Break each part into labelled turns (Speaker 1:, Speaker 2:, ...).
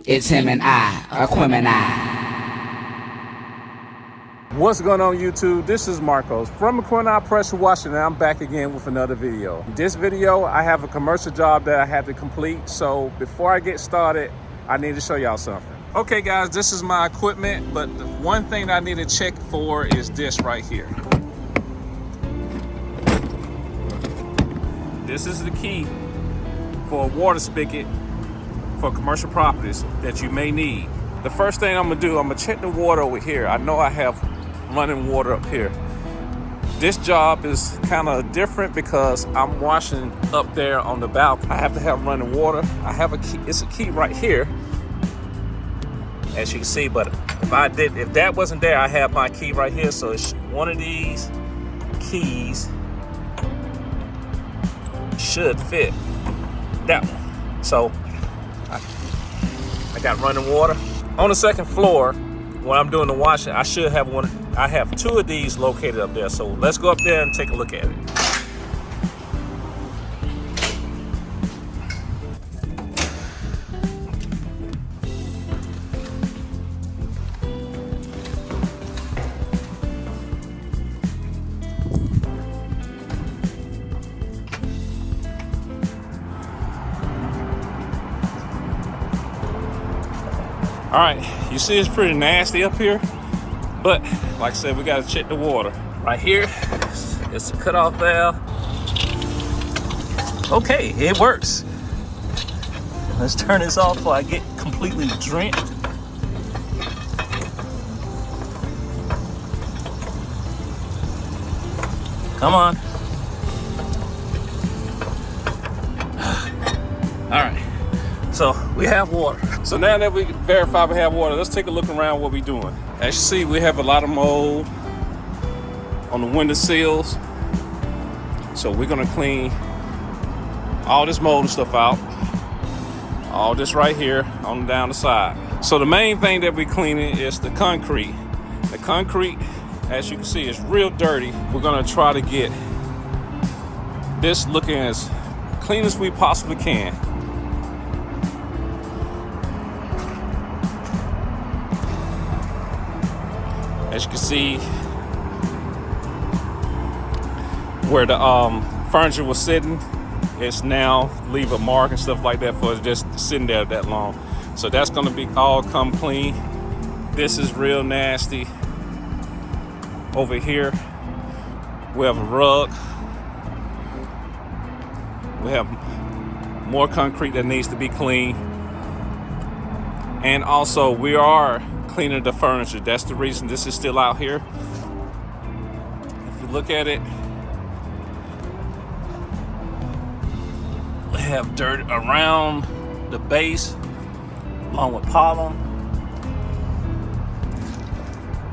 Speaker 1: It's him and I, Aquemini.
Speaker 2: What's going on YouTube? This is Marcos from Aquemini Pressure Washing, and I'm back again with another video. This video, I have a commercial job that I had to complete, so before I get started, I need to show y'all something. Okay guys, this is my equipment, but the one thing I need to check for is this right here. This is the key for a water spigot for commercial properties that you may need. The first thing I'm gonna do, I'm gonna check the water over here. I know I have running water up here. This job is kind of different because I'm washing up there on the balcony. I have to have running water. I have a key, it's a key right here, as you can see, but if that wasn't there, I have my key right here. So it's one of these keys should fit that one. So I got running water. On the second floor, when I'm doing the washing, I should have one. I have two of these located up there. So let's go up there and take a look at it. All right, you see it's pretty nasty up here, but like I said, we gotta check the water. Right here, it's the cutoff valve. Okay, it works. Let's turn this off before I get completely drenched. Come on. All right. So we have water. So now that we verify we have water, let's take a look around what we're doing. As you see, we have a lot of mold on the window sills. So we're gonna clean all this mold and stuff out. All this right here on down the side. So the main thing that we're cleaning is the concrete. The concrete, as you can see, is real dirty. We're gonna try to get this looking as clean as we possibly can. As you can see, where the furniture was sitting, it's now leave a mark and stuff like that for it just sitting there that long. So that's gonna be all come clean. This is real nasty. Over here, we have a rug. We have more concrete that needs to be cleaned. And also we are cleaning the furniture. That's the reason this is still out here. If you look at it, we have dirt around the base along with pollen.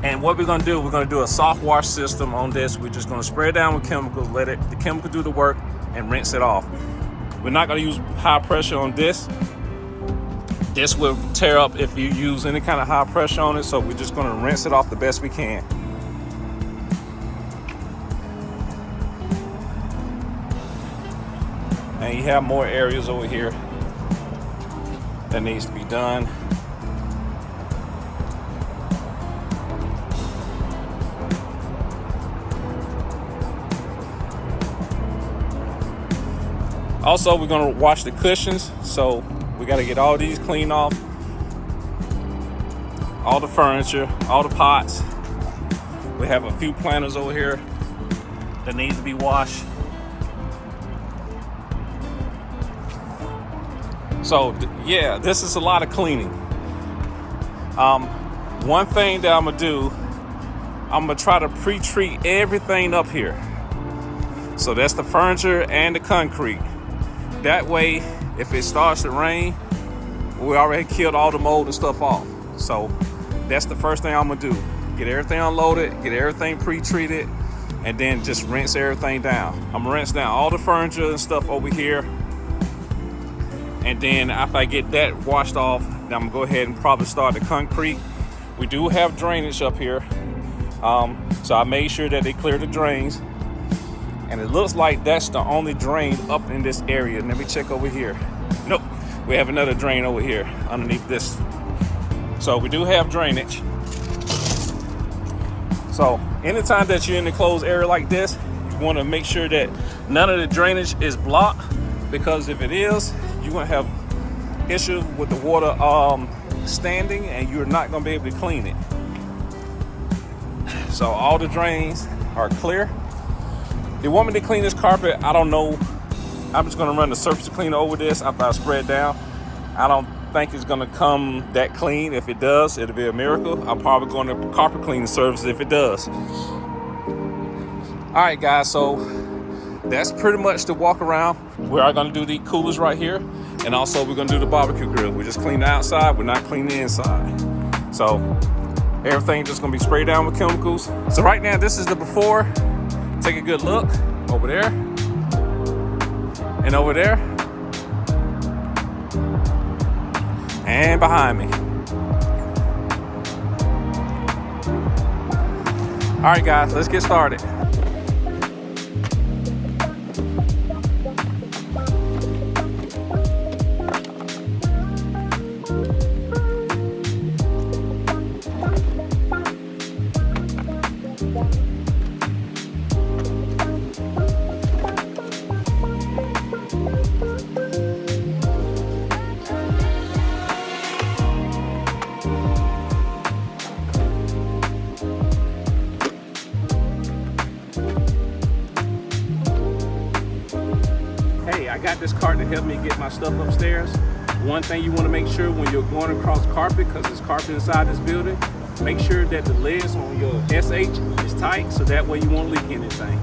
Speaker 2: And what we're gonna do, we're gonna do a soft wash system on this. We're just gonna spray it down with chemicals, let the chemical do the work and rinse it off. We're not gonna use high pressure on this. This will tear up if you use any kind of high pressure on it, so we're just gonna rinse it off the best we can. And you have more areas over here that needs to be done. Also, we're gonna wash the cushions, so we got to get all these cleaned off, all the furniture, all the pots. We have a few planters over here that need to be washed. So yeah, this is a lot of cleaning. One thing that I'm gonna do, I'm gonna try to pre-treat everything up here. So that's the furniture and the concrete. That way, if it starts to rain, we already killed all the mold and stuff off. So that's the first thing I'm gonna do. Get everything unloaded, get everything pre-treated, and then just rinse everything down. I'm gonna rinse down all the furniture and stuff over here. And then after I get that washed off, then I'm gonna go ahead and probably start the concrete. We do have drainage up here. So I made sure that they clear the drains. And it looks like that's the only drain up in this area. Let me check over here. Nope, we have another drain over here underneath this. So we do have drainage. So anytime that you're in a closed area like this, you want to make sure that none of the drainage is blocked, because if it is, you're going to have issues with the water standing, and you're not going to be able to clean it. So all the drains are clear. They want me to clean this carpet. I don't know. I'm just going to run the surface cleaner over this after I spread down. I don't think it's going to come that clean. If it does, it'll be a miracle. I'm probably going to carpet cleaning service if it does. All right, guys, so that's pretty much the walk around. We are going to do the coolers right here, and also we're going to do the barbecue grill. We just clean the outside, we're not cleaning the inside. So everything just going to be sprayed down with chemicals. So right now, this is the before. Take a good look over there and over there and behind me. All right, guys, let's get started. I got this cart to help me get my stuff upstairs. One thing you want to make sure when you're going across carpet, because there's carpet inside this building, make sure that the lids on your SH is tight, so that way you won't leak anything.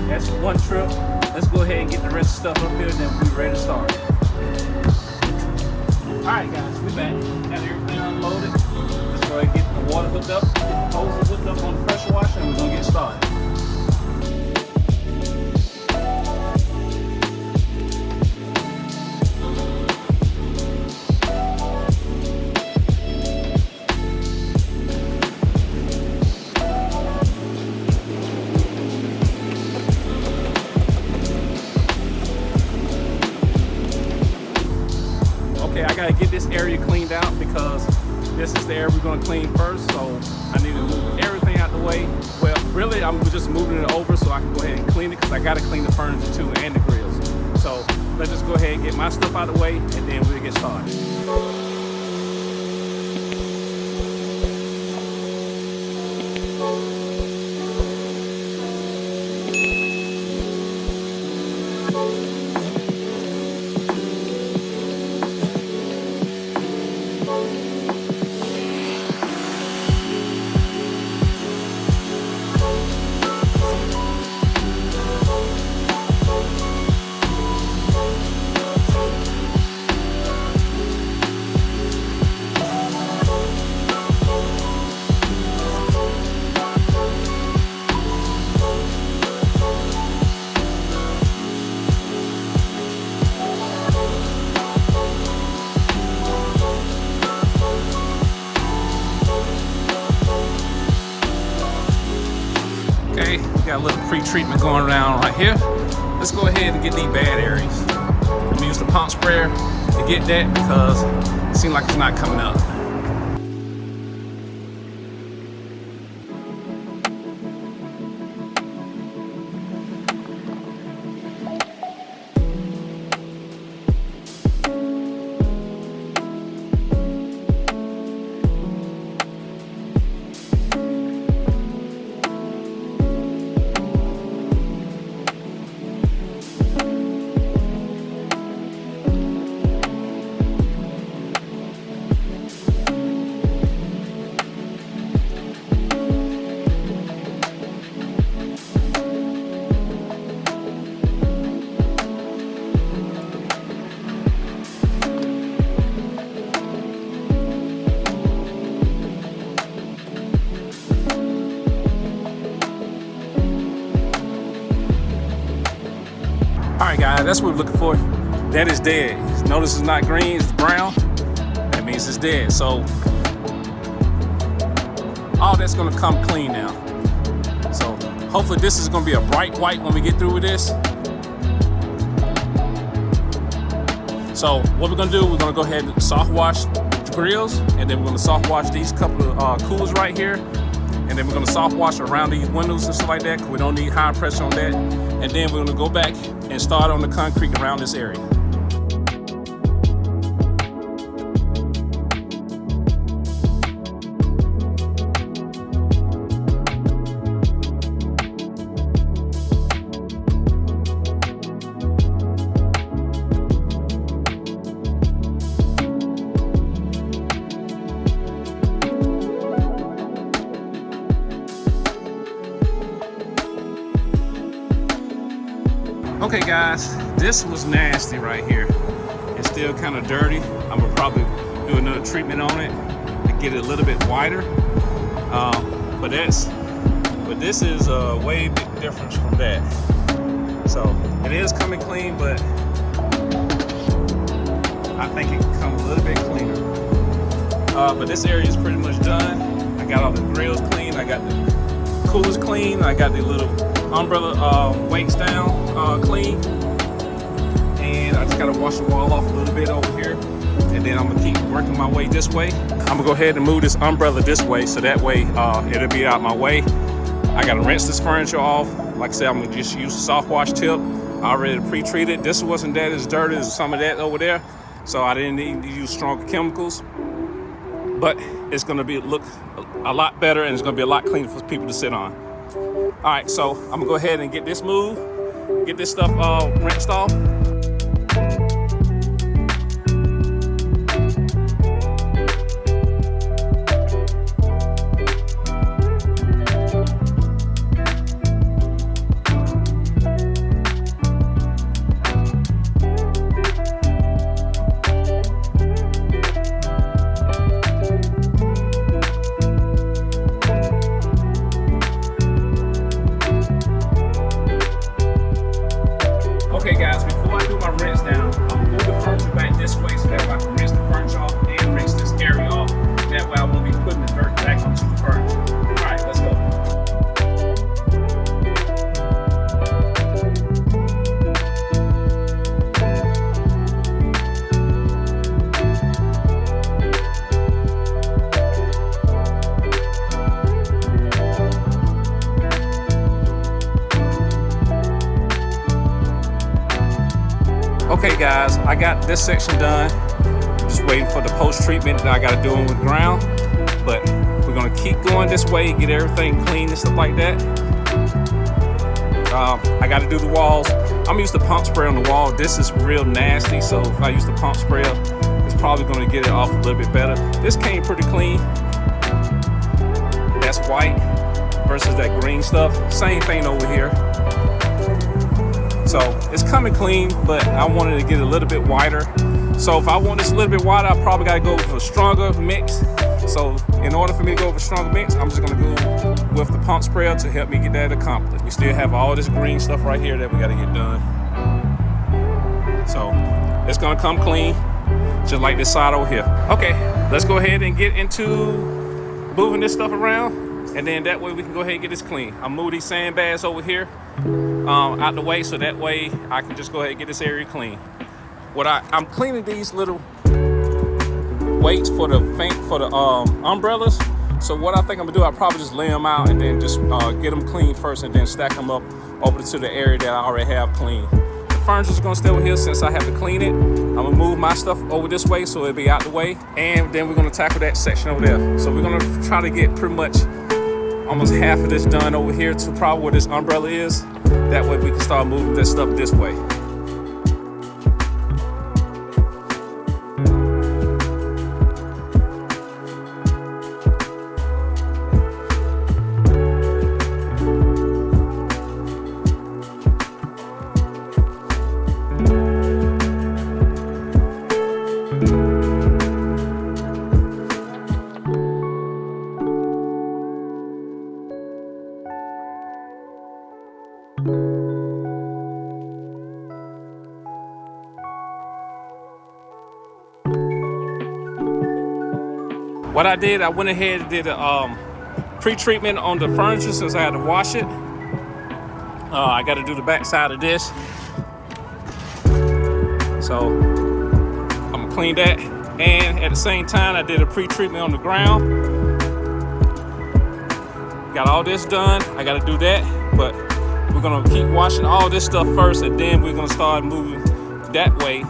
Speaker 2: That's one trip. Let's go ahead and get the rest of the stuff up here, and then we'll be ready to start. Alright guys, we back. Got everything unloaded. Let's go ahead and get the water hooked up, get the hoses hooked up on the pressure washer, and we're gonna get started. Okay, I gotta get this area cleaned out because this is the area we're gonna clean first, so I need to move everything out the way. Well, really, I'm just moving it over so I can go ahead and clean it because I got to clean the furniture too and the grills. So let's just go ahead and get my stuff out of the way and then we'll get started. Okay, we got a little pre-treatment going around right here. Let's go ahead and get these bad areas. I'm gonna use the pump sprayer to get that because it seems like it's not coming up. Alright guys, that's what we're looking for. That is dead. Notice it's not green, it's brown. That means it's dead. So all that's gonna come clean now. So hopefully this is gonna be a bright white when we get through with this. So what we're gonna do, we're gonna go ahead and soft wash the grills, and then we're gonna soft wash these couple of coolers right here. And then we're gonna soft wash around these windows and stuff like that, because we don't need high pressure on that. And then we're gonna go back and start on the concrete around this area. Okay guys, this was nasty right here. It's still kind of dirty. I'm gonna probably do another treatment on it to get it a little bit wider. But this is a way big difference from that. So it is coming clean, but I think it can come a little bit cleaner. But this area is pretty much done. I got all the grills clean. I got the coolers clean. I got the little umbrella weights down clean, and I just gotta wash the wall off a little bit over here, and then I'm gonna keep working my way this way. I'm gonna go ahead and move this umbrella this way, so that way it'll be out my way. I gotta rinse this furniture off. Like I said, I'm gonna just use a soft wash tip. I already pre-treated. This wasn't that as dirty as some of that over there, so I didn't need to use stronger chemicals. But it's gonna look a lot better, and it's gonna be a lot cleaner for people to sit on. All right, so I'm gonna go ahead and get this moved, get this stuff rinsed off. Okay guys, before I do my rinse down, I'm gonna move the furniture back this way so that way I can rinse the furniture off and rinse this area off. That way I won't be putting the dirt back onto the furniture. All right, let's go. Okay guys, I got this section done. Just waiting for the post treatment that I gotta do on the ground. But we're gonna keep going this way, get everything clean and stuff like that. I gotta do the walls. I'm used to pump spray on the wall. This is real nasty, so if I use the pump spray, it's probably gonna get it off a little bit better. This came pretty clean. That's white versus that green stuff. Same thing over here. So it's coming clean, but I wanted to get a little bit whiter. So if I want this a little bit wider, I probably gotta go for a stronger mix. So in order for me to go with a stronger mix, I'm just gonna go with the pump sprayer to help me get that accomplished. We still have all this green stuff right here that we gotta get done. So it's gonna come clean, just like this side over here. Okay, let's go ahead and get into moving this stuff around, and then that way we can go ahead and get this clean. I'll move these sandbags over here out the way, so that way I can just go ahead and get this area clean. I'm cleaning these little weights for the umbrellas. So what I think I'm gonna do, I'll probably just lay them out and then just get them clean first, and then stack them up over to the area that I already have clean. The furniture's gonna stay over here since I have to clean it. I'm gonna move my stuff over this way so it'll be out the way, and then we're gonna tackle that section over there. So we're gonna try to get pretty much almost half of this done over here to probably where this umbrella is. That way we can start moving this stuff this way. What I did, I went ahead and did a pre-treatment on the furniture since I had to wash it. I got to do the back side of this. So I'm gonna clean that. And at the same time, I did a pre-treatment on the ground. Got all this done. I got to do that, but we're gonna keep washing all this stuff first, and then we're gonna start moving that way,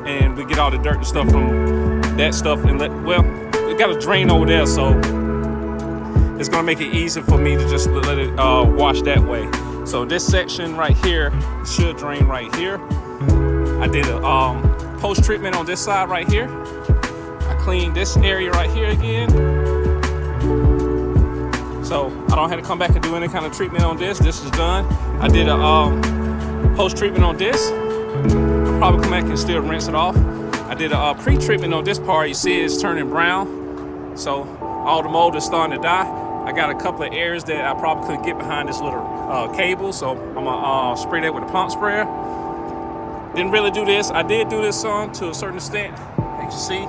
Speaker 2: and we get all the dirt and stuff from that stuff and it got a drain over there, so it's gonna make it easy for me to just let it wash that way. So this section right here should drain right here. I did a post treatment on this side right here. I cleaned this area right here again, so I don't have to come back and do any kind of treatment on this. This is done. I did a post treatment on this. I'll probably come back and still rinse it off. I did a pre-treatment on this part. You see it's turning brown. So all the mold is starting to die. I got a couple of areas that I probably couldn't get behind this little cable. So I'm gonna spray that with a pump sprayer. Didn't really do this. I did do this on to a certain extent. As you see,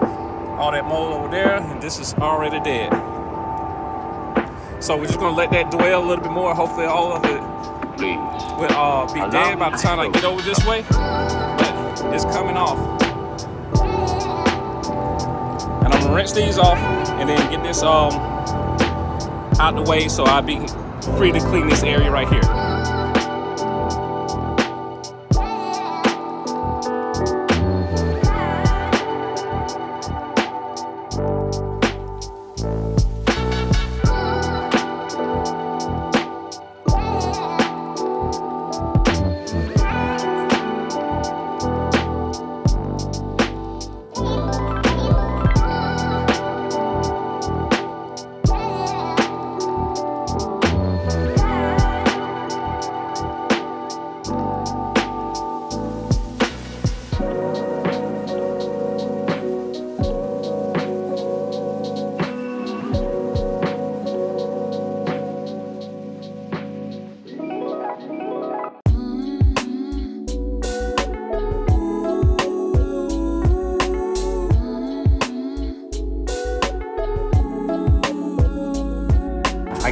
Speaker 2: all that mold over there, and this is already dead. So we're just gonna let that dwell a little bit more. Hopefully all of it will be dead by the time I get over this way. But it's coming off. And I'm gonna rinse these off and then get this out the way so I'll be free to clean this area right here.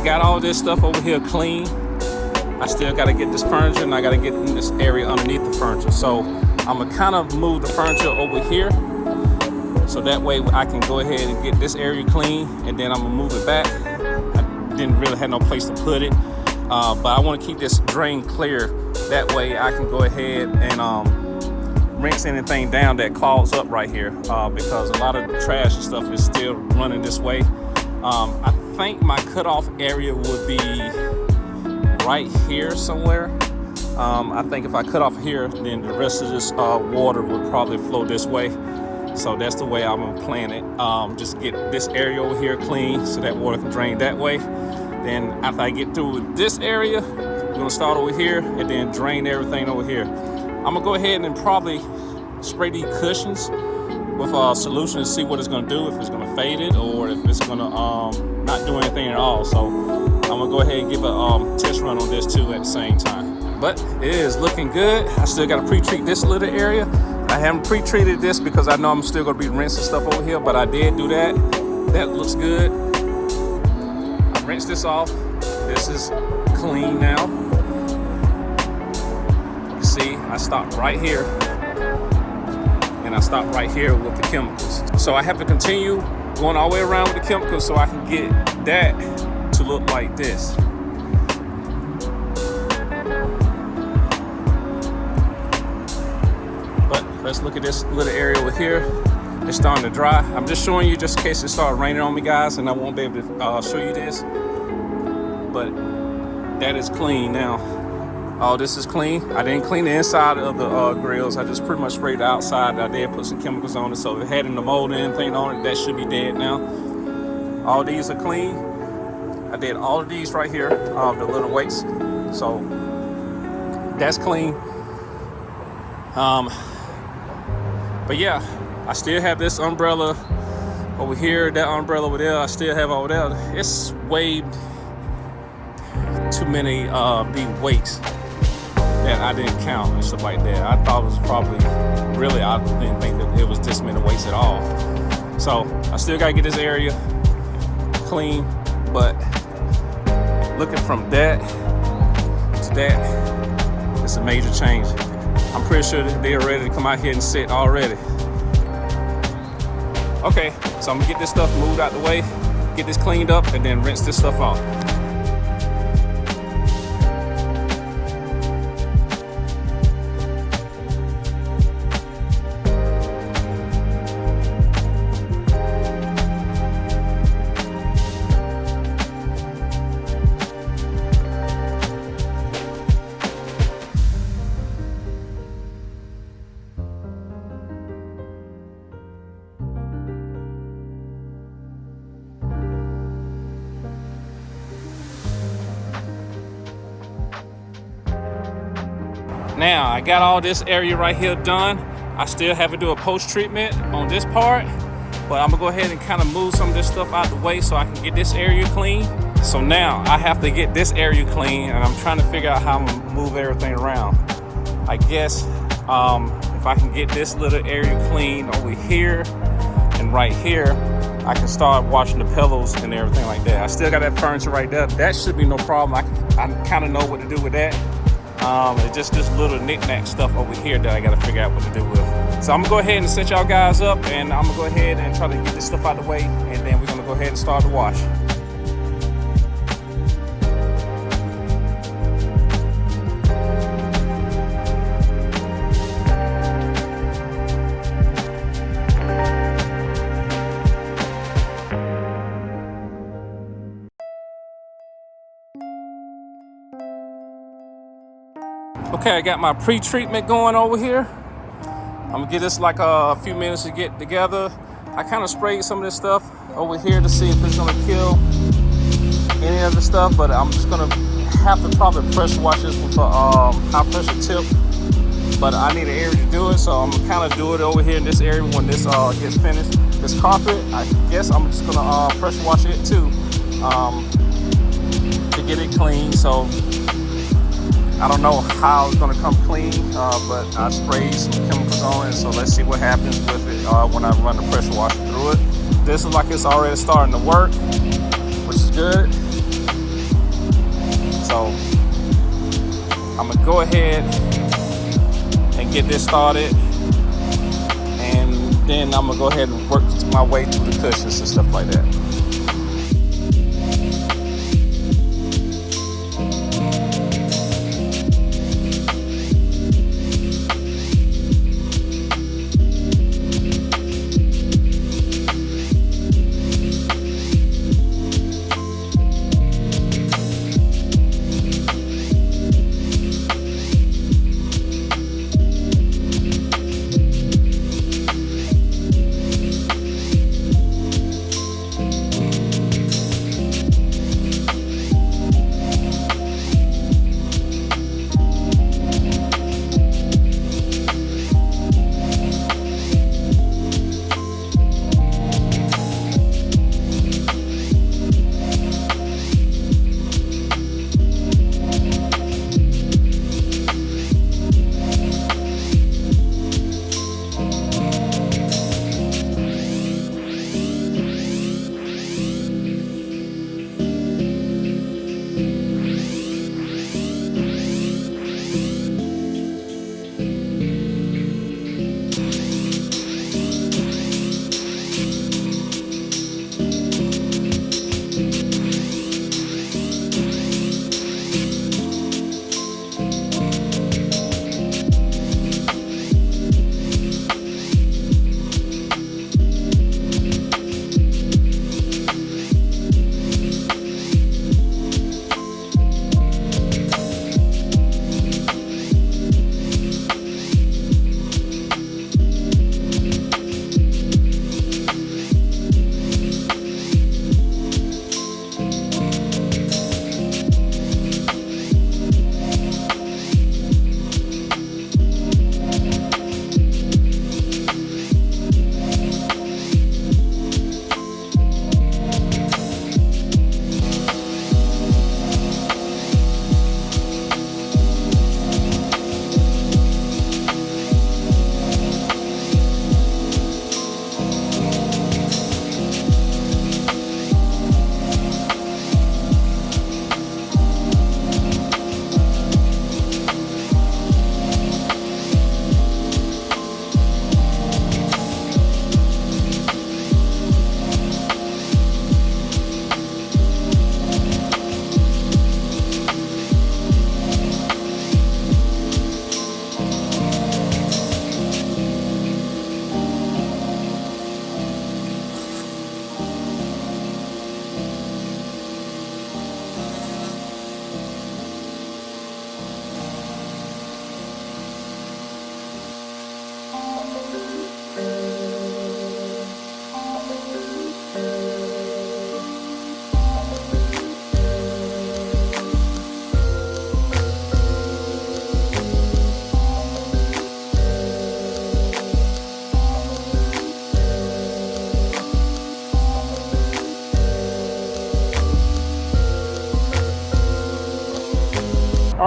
Speaker 2: Got all this stuff over here clean. I still got to get this furniture, and I got to get in this area underneath the furniture. So I'm gonna kind of move the furniture over here, so that way I can go ahead and get this area clean, and then I'm gonna move it back. I didn't really have no place to put it, but I want to keep this drain clear. That way I can go ahead and rinse anything down that clogs up right here because a lot of the trash and stuff is still running this way. I think my cutoff area would be right here somewhere. I think if I cut off here, then the rest of this water would probably flow this way. So that's the way I'm gonna plan it. Just get this area over here clean so that water can drain that way. Then after I get through with this area, we're gonna start over here and then drain everything over here. I'm gonna go ahead and probably spray these cushions with a solution to see what it's gonna do, if it's gonna fade it or if it's gonna not do anything at all. So I'm gonna go ahead and give a test run on this too at the same time. But it is looking good. I still gotta pre-treat this little area. I haven't pre-treated this because I know I'm still gonna be rinsing stuff over here, but I did do that. That looks good. I rinsed this off. This is clean now. You see, I stopped right here. And I stopped right here with the chemicals. So I have to continue going all the way around with the chemicals so I can get that to look like this. But let's look at this little area over here. It's starting to dry. I'm just showing you just in case it started raining on me, guys, and I won't be able to show you this. But that is clean now. Oh, this is clean. I didn't clean the inside of the grills. I just pretty much sprayed the outside. I did put some chemicals on it, so if it had any mold or anything on it, that should be dead now. All these are clean. I did all of these right here, the little weights. So that's clean. But yeah, I still have this umbrella over here, that umbrella over there. I still have over there. It's way too many big weights that I didn't count and stuff like that. I thought it was probably, really, I didn't think that it was this many weights at all. So I still gotta get this area clean, but looking from that to that, it's a major change. I'm pretty sure that they're ready to come out here and sit already. Okay, so I'm gonna get this stuff moved out the way, get this cleaned up, and then rinse this stuff off. Now, I got all this area right here done. I still have to do a post-treatment on this part, but I'm gonna go ahead and kind of move some of this stuff out the way so I can get this area clean. So now I have to get this area clean, and I'm trying to figure out how I'm gonna move everything around. I guess if I can get this little area clean over here and right here, I can start washing the pillows and everything like that. I still got that furniture right there. That should be no problem. I kind of know what to do with that. It's just this little knick-knack stuff over here that I got to figure out what to do with. So I'm gonna go ahead and set y'all guys up, and I'm gonna go ahead and try to get this stuff out of the way, and then we're gonna go ahead and start the wash. Okay, I got my pre-treatment going over here. I'm gonna give this like a few minutes to get together. I kind of sprayed some of this stuff over here to see if it's gonna kill any of the stuff, but I'm just gonna have to probably pressure wash this with a high pressure tip. But I need an area to do it, so I'm gonna kind of do it over here in this area when this gets finished. This carpet, I guess I'm just gonna pressure wash it too to get it clean. So I don't know how it's gonna come clean, but I sprayed some chemicals on it, so let's see what happens with it when I run the pressure washer through it. This is like it's already starting to work, which is good. So I'm gonna go ahead and get this started, and then I'm gonna go ahead and work my way through the cushions and stuff like that.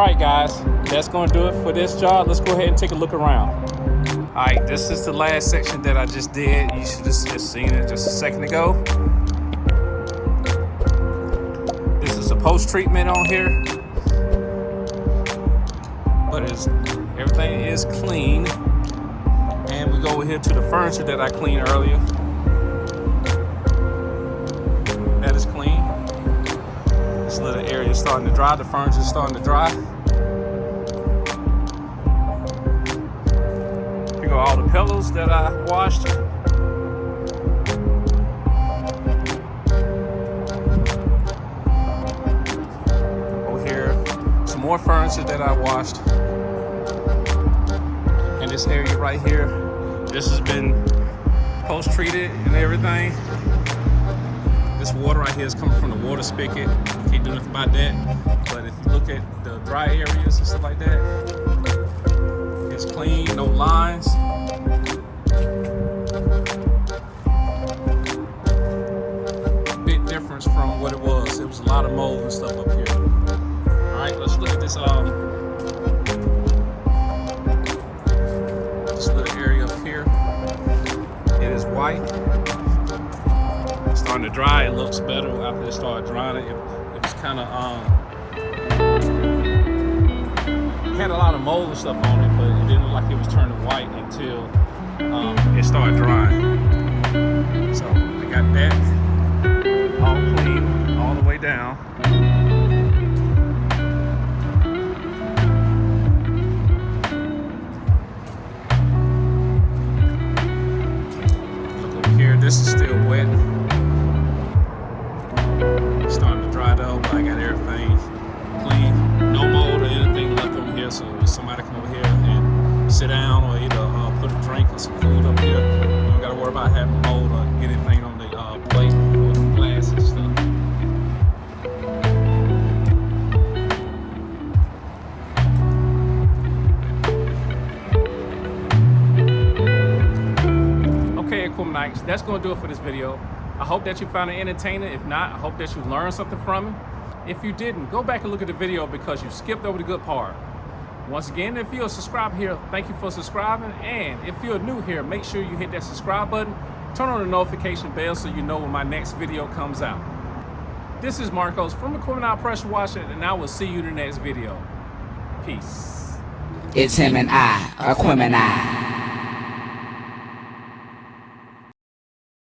Speaker 2: right, guys, that's going to do it for this job. Let's go ahead and take a look around. All right, this is the last section that I just did. You should have just seen it just a second ago. This is a post-treatment on here, but everything is clean. And we go over here to the furniture that I cleaned earlier. That is clean. This little area is starting to dry. The furniture is starting to dry. Here go all the pillows that I washed. Over here, some more furniture that I washed. And this area right here, this has been post-treated and everything. This water right here is coming from the water spigot. Can't do nothing about that. But if you look at the dry areas and stuff like that, it's clean, no lines. Big difference from what it was. It was a lot of mold and stuff up here. All right, let's look at this little area up here. It is white. It's starting to dry. It looks better after it started drying. It was kind of had a lot of mold and stuff on it, but it didn't look like it was turning white until it started drying. So I got that all clean all the way down. This is still wet. It's starting to dry though, but I got everything clean. No mold or anything left over here, so if somebody come over here and sit down or either put a drink or some food up here, you don't gotta worry about having mold or anything on the plate or the glass and stuff. Nights. That's going to do it for this video. I hope that you found it entertaining. If not, I hope that you learned something from it. If you didn't, go back and look at the video because you skipped over the good part. Once again, if you're subscribed here, thank you for subscribing. And if you're new here, make sure you hit that subscribe button. Turn on the notification bell so you know when my next video comes out. This is Marcos from Equipment Pressure Washer, and I will see you in the next video. Peace.
Speaker 1: It's him and I, Equipment.